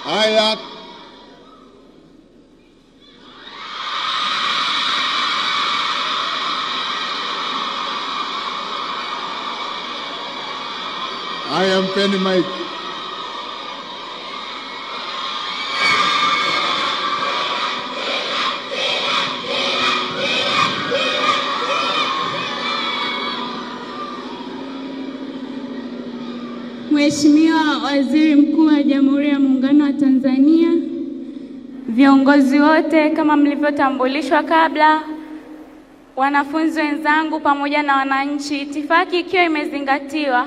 Haya, mpeni mic. Mheshimiwa Waziri Mkuu wa Jamhuri ya Muungano wa Tanzania, viongozi wote kama mlivyotambulishwa kabla, wanafunzi wenzangu pamoja na wananchi, itifaki ikiwa imezingatiwa,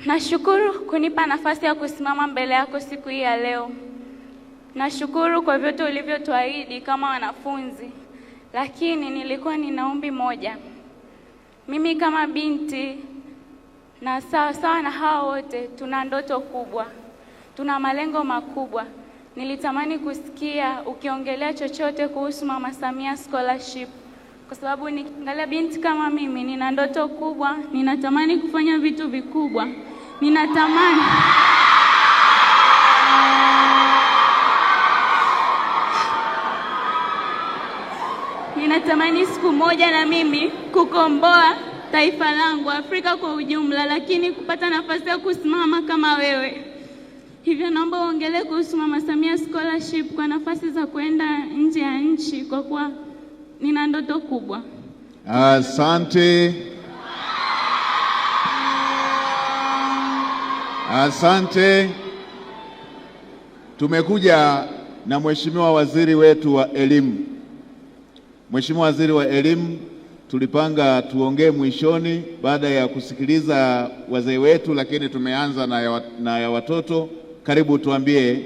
nashukuru kunipa nafasi ya kusimama mbele yako siku hii ya leo. Nashukuru kwa vyote ulivyotuahidi kama wanafunzi, lakini nilikuwa nina ombi moja. Mimi kama binti na sawa na hao wote tuna ndoto kubwa, tuna malengo makubwa. Nilitamani kusikia ukiongelea chochote kuhusu Mama Samia Scholarship, kwa sababu nikiangalia binti kama mimi nina ndoto kubwa, ninatamani kufanya vitu vikubwa. Ninatamani siku moja na mimi kukomboa taifa langu, Afrika kwa ujumla, lakini kupata nafasi ya kusimama kama wewe. Hivyo naomba uongelee kuhusu Mama Samia Scholarship kwa nafasi za kwenda nje ya nchi, kwa kuwa nina ndoto kubwa. Asante. Asante. Tumekuja na Mheshimiwa Waziri wetu wa Elimu. Mheshimiwa Waziri wa Elimu, tulipanga tuongee mwishoni baada ya kusikiliza wazee wetu, lakini tumeanza na ya watoto. Karibu tuambie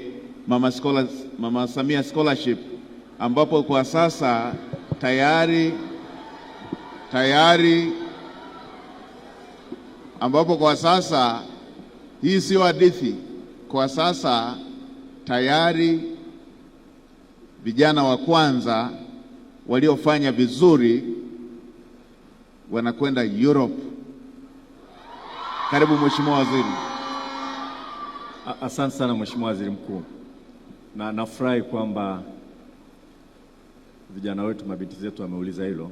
Mama Samia Scholarship, ambapo kwa sasa hii sio hadithi. Kwa sasa tayari vijana wa kwanza waliofanya vizuri wanakwenda Europe. Karibu Mheshimiwa Waziri. Asante sana Mheshimiwa Waziri Mkuu. Na nafurahi kwamba vijana wetu, mabinti zetu wameuliza hilo.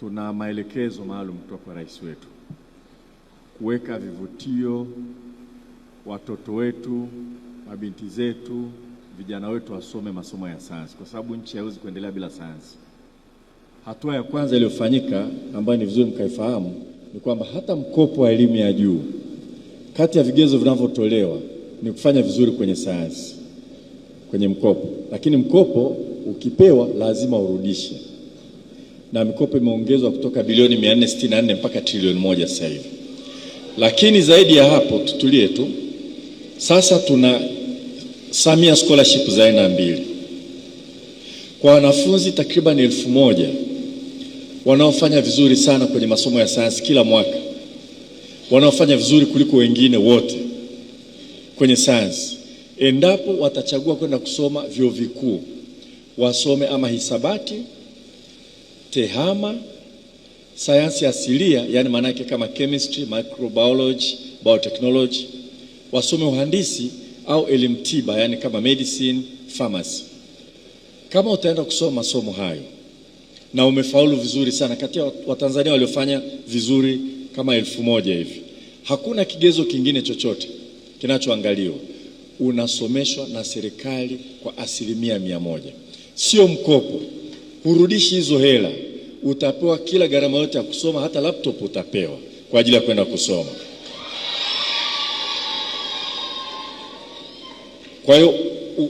Tuna maelekezo maalum kutoka kwa rais wetu kuweka vivutio, watoto wetu, mabinti zetu, vijana wetu wasome masomo ya sayansi, kwa sababu nchi haiwezi kuendelea bila sayansi. Hatua ya kwanza iliyofanyika ambayo ni vizuri mkaifahamu ni kwamba hata mkopo wa elimu ya juu, kati ya vigezo vinavyotolewa ni kufanya vizuri kwenye sayansi, kwenye mkopo. Lakini mkopo ukipewa lazima urudishe, na mikopo imeongezwa kutoka bilioni 464 mpaka trilioni 1 sasa hivi. Lakini zaidi ya hapo, tutulie tu, sasa tuna Samia Scholarship za aina mbili kwa wanafunzi takriban 1000 wanaofanya vizuri sana kwenye masomo ya sayansi kila mwaka, wanaofanya vizuri kuliko wengine wote kwenye sayansi. Endapo watachagua kwenda kusoma vyuo vikuu, wasome ama hisabati, tehama, sayansi asilia, yani maana yake kama chemistry, microbiology, biotechnology, wasome uhandisi au elimu tiba, yani kama medicine, pharmacy. Kama utaenda kusoma masomo hayo na umefaulu vizuri sana, kati ya Watanzania waliofanya vizuri kama 1000 hivi, hakuna kigezo kingine chochote kinachoangaliwa. Unasomeshwa na serikali kwa 100%. Sio mkopo, hurudishi hizo hela, utapewa kila gharama yote ya kusoma, hata laptop utapewa kwa ajili ya kwenda kusoma. Kwa hiyo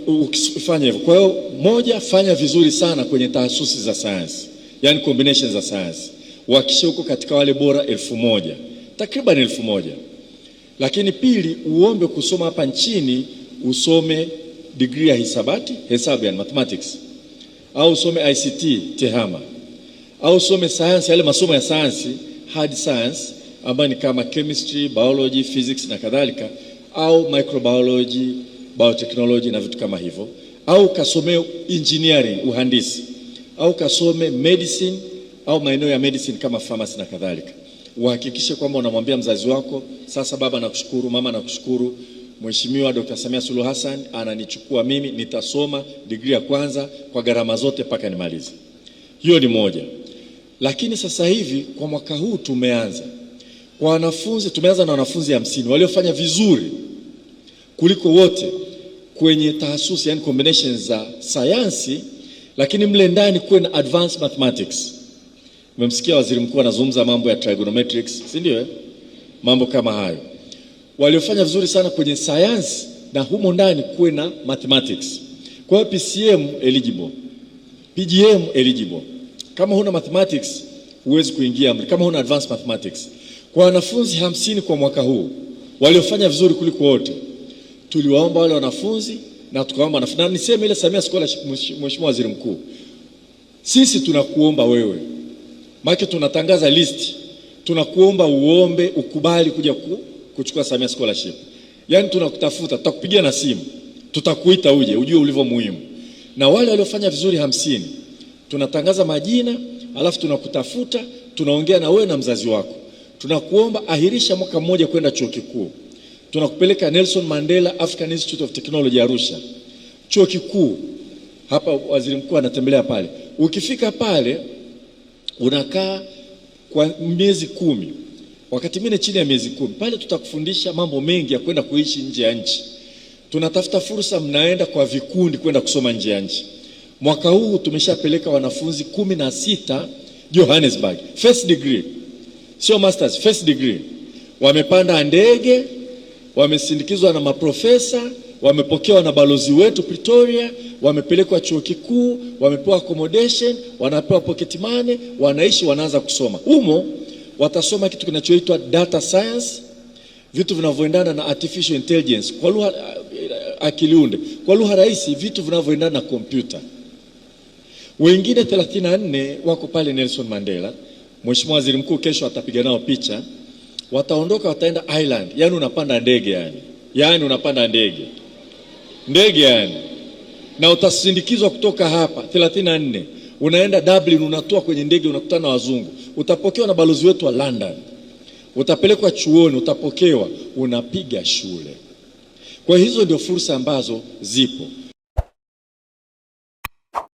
ukifanya hivyo, kwa hiyo moja, fanya vizuri sana kwenye taasisi za sayansi, yani combination za sayansi. Uhakikishe uko katika wale bora 1000, takriban 1000. Lakini pili, uombe kusoma hapa nchini, usome degree ya hisabati, hesabu yani mathematics, au usome ICT, tehama, au usome sayansi, yale masomo ya sayansi, hard science, ambayo ni kama chemistry, biology, physics na kadhalika, au microbiology, biotechnology na vitu kama hivyo, au kasome engineering, uhandisi, au kasome medicine au maeneo ya medicine kama pharmacy na kadhalika. Uhakikishe kwamba unamwambia mzazi wako, sasa baba nakushukuru, mama nakushukuru, Mheshimiwa Dr. Samia Suluhu Hassan ananichukua mimi, nitasoma degree ya kwanza kwa gharama zote mpaka nimalize. Hiyo ni moja. Lakini sasa hivi kwa mwaka huu tumeanza na wanafunzi 50 waliofanya vizuri kuliko wote kwenye tahasusi, yani combinations za sayansi, lakini mle ndani kuwe na advanced mathematics. Mmemsikia waziri mkuu anazungumza mambo ya trigonometrics, si ndio? Mambo kama hayo. Waliofanya vizuri sana kwenye sayansi na humo ndani kuwe na mathematics. Kwa hiyo PCM eligible, PGM eligible. Kama huna mathematics huwezi kuingia, kama huna advanced mathematics. Kwa wanafunzi 50 kwa mwaka huu waliofanya vizuri kuliko wote, tuliwaomba wale wanafunzi na tukaomba na niseme ile Samia Scholarship. Mheshimiwa Waziri Mkuu, sisi tunakuomba wewe, maana tunatangaza list, tunakuomba uombe ukubali kuja kuchukua Samia Scholarship. Yani tunakutafuta, tutakupigia na simu, tutakuita uje, ujue ulivyo muhimu. Na wale waliofanya vizuri 50 tunatangaza majina, alafu tunakutafuta, tunaongea na wewe na mzazi wako. Tunakuomba ahirisha mwaka mmoja kwenda chuo kikuu. Tunakupeleka Nelson Mandela African Institute of Technology Arusha. Chuo kikuu hapa, waziri mkuu anatembelea pale. Ukifika pale unakaa kwa miezi 10. Wakati mwingine chini ya miezi 10. Pale tutakufundisha mambo mengi ya kwenda kuishi nje ya nchi. Tunatafuta fursa, mnaenda kwa vikundi kwenda kusoma nje ya nchi. Mwaka huu tumeshapeleka wanafunzi 16 Johannesburg. First degree. Sio masters, first degree. Wamepanda ndege, wamesindikizwa na maprofesa, wamepokewa na balozi wetu Pretoria, wamepelekwa chuo kikuu, wamepewa accommodation, wanapewa pocket money, wanaishi, wanaanza kusoma. Humo watasoma kitu kinachoitwa data science, vitu vinavyoendana na artificial intelligence, kwa lugha akiliunde, kwa lugha rahisi, vitu vinavyoendana na kompyuta. Wengine 34 wako pale Nelson Mandela. Mheshimiwa Waziri Mkuu kesho atapiga nao picha. Wataondoka, wataenda island. Yani unapanda ndege yani. Yani unapanda ndege. Ndege yani. Na utasindikizwa kutoka hapa 34. Unaenda Dublin, unatua kwenye ndege, unakutana na wazungu. Utapokewa na balozi wetu wa London. Utapelekwa chuoni, utapokewa, unapiga shule. Kwa hizo ndio fursa ambazo zipo.